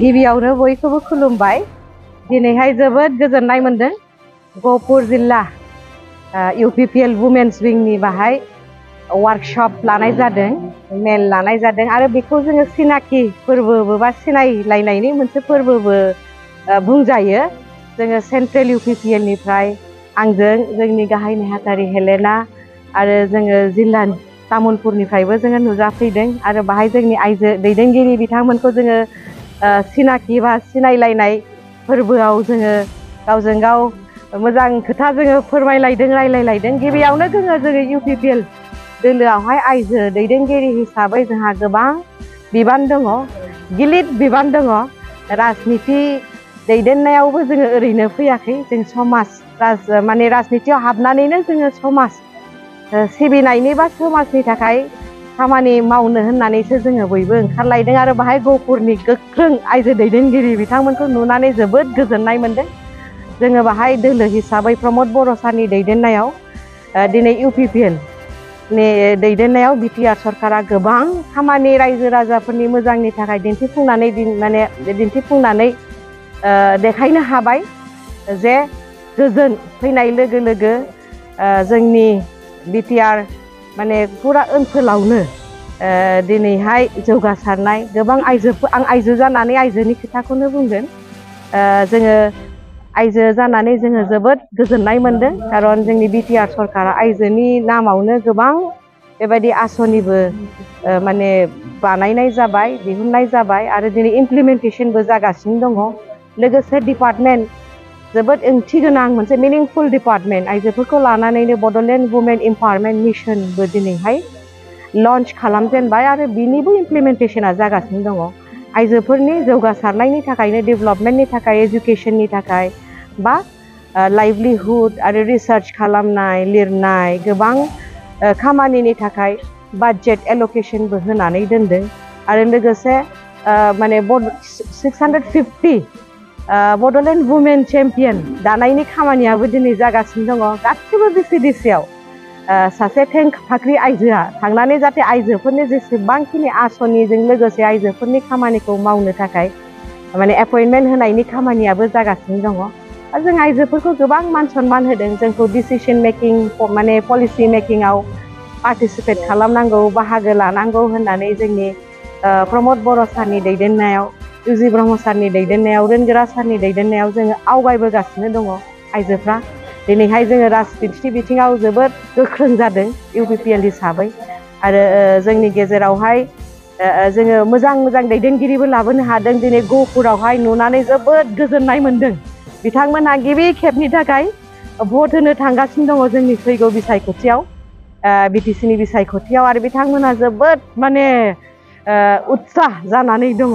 गिबियावनो बयखौबो खुलुमबाय। दिनैहाय जोबोद गोजोननाय मोनदों। गहपुर जिल्ला UPPL वुमेन्स विंनि बाहाय वर्कशॉप लानाय जादों, मेल लानाय जादों आरो बेखौ जोङो सिनाखि फोरबोबो बा सिनायलायनायनि मोनसे फोरबोबो बुंजायो। जोङो सेन्ट्रेल UPPL निफ्राय आंजों जोंनि गाहाय नेहाथारि हेलेना आरो जोङो जिल्लानि तामुलपुरनिफ्रायबो जोङो नुजाफैदों आरो बाहाय जोंनि आइजो दैदेनगिरि बिथांमोनखौ जोङो सिनाखि बा सिनायलायनाय फोरबोआव जोङो गावजों गाव मोजां खोथा जोङो फोरमायलायदों, रायलायलायदों। गिबियावनो जोङो UPPL दोलोआवहाय आइजो दैदेनगिरि हिसाबै जोंहा गोबां बिबान दङ, गिलिर बिबान दङ। राजनिति दैदेननायावबो जोङो ओरैनो फैयाखै, जों समाज माने राजनितियाव हाबनानैनो जोङो समाज सिबिनायनि बा समाजनि थाखाय खामानि मावनो होननानैसो जोङो बयबो ओंखारलायदों आरो बाहाय गहपुरनि गोख्रों आइजो दैदेनगिरि बिथांमोनखौ नुनानै जोबोद गोजोननाय मोनदों। जोङो बाहाय दोलो हिसाबै प्रमद बर' सारनि दैदेननायाव दिनै UPPL नि दैदेननायाव BTR सरकारा गोबां खामानि रायजो राजाफोरनि मोजांनि थाखाय दिन्थिफुंनानै देखायनो हाबाय जे गोजोन फैनाय लोगो लोगो जोंनि BTR माने फुरा ओनसोलावनो दिनैहाय जौगासारनाय गोबां आइजोफोर, आं आइजो जानानै आइजोनि खोथाखौनो बुंगोन। जोङो आइजो जानानै जोङो जोबोद गोजोननाय मोनदों, खारन जोंनि BTR सरकारा आइजोनि नामावनो गोबां बेबायदि आसनिबो माने बानायनाय जाबाय, दिहुननाय जाबाय आरो दिनै इमप्लिमेन्टेसनबो जागासिनो दङ। लोगोसे डिपार्टमेन्ट जोबोद ओंथि गोनां मोनसे मिनिंफुल डिपार्टमेन्ट आइजोफोरखौ लानानैनो बड'लेण्ड वुमेन एम्पावारमेन्ट मिशनबो दिनैहाय लन्च खालामजेनबाय आरो बिनिबो इमप्लिमेन्टेसना जागासिनो दङ। आइजोफोरनि जौगासारनायनि थाखायनो, डेभेलपमेन्टनि थाखाय, एजुकेसननि थाखाय बा लाइभलिहुड आरो रिसार्च खालामनाय, लिरनाय गोबां खामानिनि थाखाय बाजेट एल'केसनबो होनानै दोनदों आरो लोगोसे माने 650 बड'लेण्ड वुमेन चेम्पियन दानायनि खामानियाबो दिनै जागासिनो दङ। गासिबो BCDC आव सासे थेंक फाख्रि आइजोआ थांनानै जाहाथे आइजोफोरनि जेसेबांखिनि आसनिजों लोगोसे आइजोफोरनि खामानिखौ मावनो थाखाय माने एपइन्टमेन्ट होनायनि खामानियाबो जागासिनो दङ। जों आइजोफोरखौ गोबां मान सनमान होदों, जोंखौ डिसिसन मेकिं माने पलिसि मेकिंआव पार्टिसिपेट खालामनांगौ, बाहागो लानांगौ होननानै जोंनि प्रमद बर' सारनि दैदेननायाव, UG ब्रह्म सारनि दैदेननायाव, रोनगोरा सारनि दैदेननायाव जोङो आवगायबोगासिनो दङ आइजोफ्रा। दिनैहाय जोङो राजनिति बिथिङाव जोबोद गोख्रों जादों UPPL हिसाबै आरो जोंनि गेजेरावहाय जोङो मोजां मोजां दैदेनगिरिबो लाबोनो हादों। दिनै गहपुरावहाय नुनानै जोबोद गोजोननाय मोनदों। बिथांमोनहा गिबि खेबनि थाखाय भट होनो थांगासिनो दङ जोंनि फैगौ बिसायख'थियाव, BTC नि बिसायख'थियाव आरो बिथांमोनहा जोबोद माने उत्साह जानानै दङ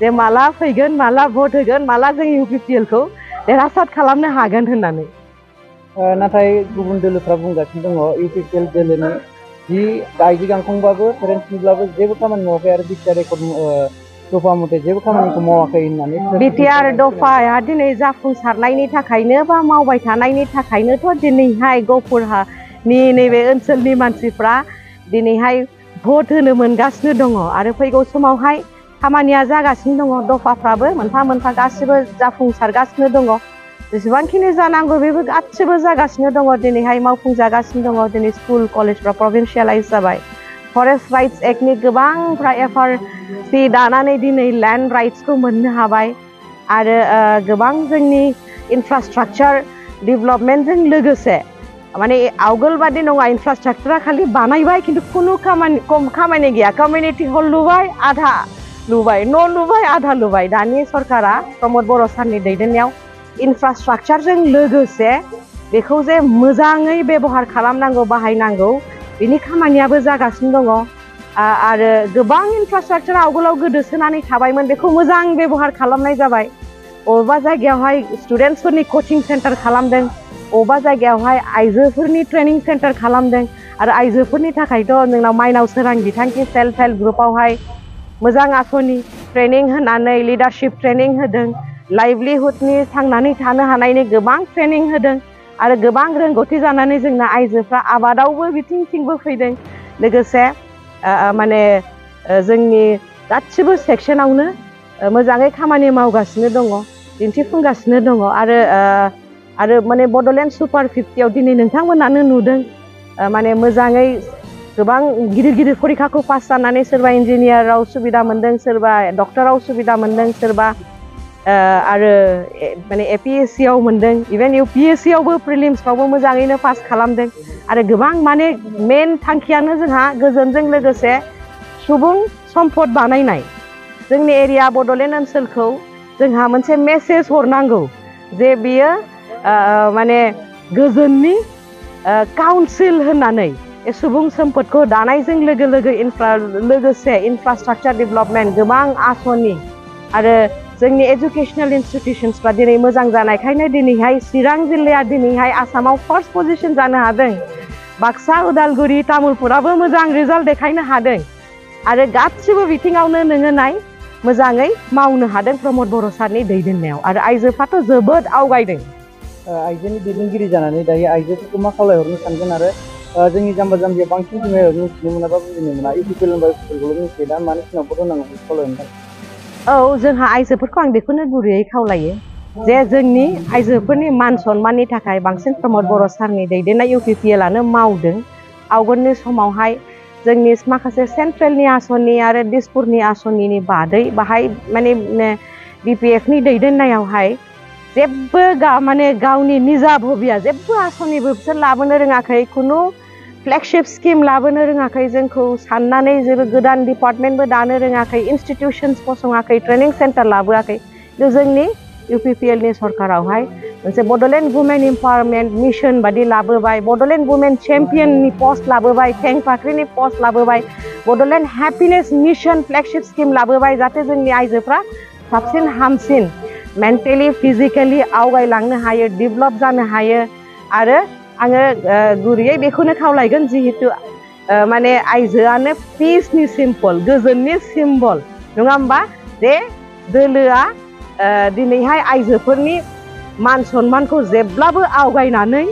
जे माला फैगोन, माला भट होगोन, माला जों UPPL खौ देरहासार खालामनो हागोन होननानै। नाथाय गुबुन दोलोफ्रा बुंगासिनो दङ UPPL दोलोनि जि आइजो गांखंबाबो पेरेन्टसनिब्लाबो जेबो खामानि मावाखै आरो BTR रेकर्ड दफा मथे जेबो खामानिखौ मावाखै होननानै। BTR दफाया दिनै जाफुंसारनायनि थाखायनो बा मावबाय थानायनि थाखायनोथ' दिनैहाय गहपुरनि नैबे ओनसोलनि मानसिफ्रा दिनैहाय भट होनो मोनगासिनो दङ आरो फैगौ समावहाय खामानिया जागासिनो दङ। दफाफ्राबो मोनफा मोनफा गासिबो जाफुंसारगासिनो दङ। जेसेबांखिनि जानांगौ बेबो गासिबो जागासिनो दङ। दिनैहाय मावफुंजागासिनो दङ। दिनै स्कुल कलेजफ्रा प्रभिन्सियेलाइज जाबाय। फरेस्ट राइट्स एक्टनि गोबांफ्रा FRC दानानै दिनै लेन्ड राइट्सखौ मोननो हाबाय आरो गोबां जोंनि इनफ्रास्ट्राक्चार डेभेलपमेन्टजों लोगोसे माने आवगोल बादि नङा, इनफ्रास्ट्राक्चारा खालि बानायबाय खिन्थु खुनु खामानि गैया। कमिउनिटि हल लुबाय, आधा लुबाय, न' लुबाय, आधा लुबाय। दानि सरकारा प्रमद बर' सारनि दैदेननायाव इनफ्रास्ट्राक्चारजों लोगोसे बेखौ जे मोजाङै बेबहार खालामनांगौ, बाहायनांगौ, बिनि खामानियाबो जागासिनो दङ आरो गोबां इनफ्रास्ट्राक्चार आवगोलाव गोदोसोनानै थाबायमोन, बेखौ मोजां बेबहार खालामनाय जाबाय। बबेबा जायगायावहाय स्टुडेन्टसफोरनि कचिं सेन्टार खालामदों, बबेबा जायगायावहाय आइजोफोरनि ट्रेनिं सेन्टार खालामदों आरो आइजोफोरनि थाखायथ' जोंनाव माइनाव सोरां बिथांखि सेल्फ हेल्प ग्रुपआवहाय मोजां आसनि ट्रेनिं होनानै लिडारशिप ट्रेनिं होदों, लाइभलिहुडनि थांनानै थानो हानायनि गोबां ट्रेनिं होदों आरो गोबां रोंगौथि जानानै जोंना आइजोफ्रा आबादावबो बिथिंबो फैदों। लोगोसे माने जोंनि गासिबो सेक्सनावनो मोजाङै खामानि मावगासिनो दङ दिन्थिफुंगासिनो दङ आरो माने बड'लेण्ड सुपार 50 आव दिनै नोंथांमोनानो नुदों माने मोजाङै गोबां गिदिर गिदिर फरिखाखौ पास जानानै सोरबा इन्जिनियाराव सुबिदा मोनदों सोरबा डक्टराव सुबिदा मोनदों सोरबा आरो माने APSC आव मोनदों इभेन UPSC आवबो प्रिलिम्सफ्रावबो मोजाङैनो पास खालामदों आरो गोबां माने मेन थांखियानो जोंहा गोजोनजों लोगोसे सुबुं सम्पद बानायनाय जोंनि एरिया बड'लेण्ड ओनसोलखौ जोंहा मोनसे मेसेज हरनांगौ जे बियो माने गोजोननि काउन्सिल होननानै सुबुं सम्पदखौ दानायजों लोगोसे इनफ्रास्ट्राक्चार डेभेलपमेन्ट गोबां आसनि आरो जोंनि एजुकेशनेल इन्स्टिट्युशन्सफ्रा दिनै मोजां जानायखायनो दिनैहाय चिरां जिल्लाया दिनैहाय आसामाव फार्स्ट पजिशन जानो हादों बाक्सा उदालगुरि तामुलपुराबो मोजां रिजाल्ट देखायनो हादों आरो गासिबो बिथिङावनो नोङो नाय मोजाङै मावनो हादों प्रमद बर' सारनि दैदेननायाव आरो आइजोफ्राथ' जोबोद आवगायदों आइजोनि दैदेनगिरि जानानै दायो आइजोफोरखौ मा खावलायहरनो सानगोन आरो जोंनि जाम्बा जाम्बिया बांसिन बिमायाव मिथिनो मोनाबा बुजिनो मोना UPPL होनबा UPPLखौल' मिथियो दा मानि सिनावबो होनांगौ खावलायनो औ जोंहा आइजोफोरखौ आं बेखौनो गुरैयै खावलायो जे जोंनि आइजोफोरनि मान सन्माननि थाखाय बांसिन प्रमद बर' सारनि दैदेननाय UPPL आनो मावदों आवगोलनि समावहाय जोंनि माखासे सेन्ट्रेलनि आसनि आरो दिसपुरनि आसनिनि बादै बाहाय माने BPF नि दैदेननायावहाय जेबो माने गावनि निजा भबिया जेबो आसनिबो बिसोर लाबोनो रोङाखै खुनु फ्लेगशिप स्किम लाबोनो रोङाखै जोंखौ साननानै जेबो गोदान डिपार्टमेन्टबो दानो रोङाखै इन्स्टिट्युशन्स फसङाखै ट्रेनिं सेन्टार लाबोआखै जोंनि UPPL नि सरकारावहाय मोनसे बड'लेण्ड वुमेन एम्पावारमेन्ट मिशन बादि लाबोबाय बड'लेण्ड वुमेन चेम्पियननि पस्ट लाबोबाय थेंफाख्रिनि पस्ट लाबोबाय Bodoland happiness mission flagship scheme लाबोबाय जाहाथे जोंनि आइजोफ्रा साबसिन हामसिन मेन्टेलि फिजिकेलि आवगायलांनो हायो डेभेलप जानो हायो आरो आङो गुरैयै बेखौनो खावलायगोन जिहेतु माने आइजोआनो पिसनि सिम्बल गोजोननि सिम्बल नङा होमबा जे दोलोआ दिनैहाय आइजोफोरनि मान सन्मानखौ जेब्लाबो आवगायनानै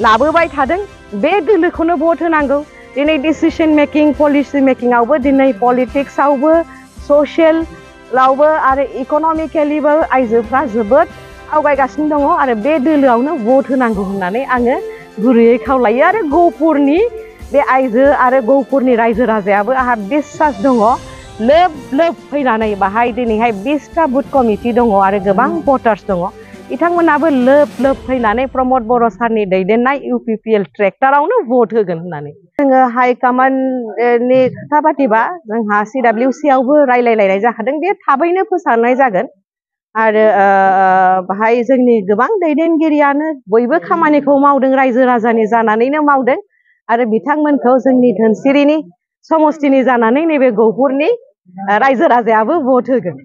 लाबोबाय थादों बे दोलोखौनो भट होनांगौ दिनै डिसिसन मेकिं पलिसि मेकिंआवबो दिनै पलिटिक्सआवबो ससियेलावबो आरो इक'नमिकेलिबो आइजोफ्रा जोबोद आवगायगासिनो दङ आरो बे दोलोआवनो भट होनांगौ होननानै आङो गुरैयै खावलायो आरो गहपुरनि बे आइजो आरो गहपुरनि रायजो राजायाबो आंहा बिश्वास दङ लोब लोब फैनानै बाहाय दिनैहाय 20टा बुथ कमिटि दङ आरो गोबां भटार्स दङ बिथांमोनाबो लोब लोब फैनानै प्रमद बर' सारनि दैदेननाय UPPL ट्रेक्टरावनो भट होगोन होननानै जोङो हाइकमान्डनि खोथा बादिबा जोंहा CWC आवबो रायलायलायनाय जाखादों बे थाबैनो फोसावनाय जागोन आरो बाहाय जोंनि गोबां दैदेनगिरियानो बयबो खामानिखौ मावदों रायजो राजानि जानानैनो मावदों आरो बिथांमोनखौ जोंनि धोनसिरिनि समस्तिनि जानानै नैबे गहपुरनि रायजो राजायाबो भट होगोन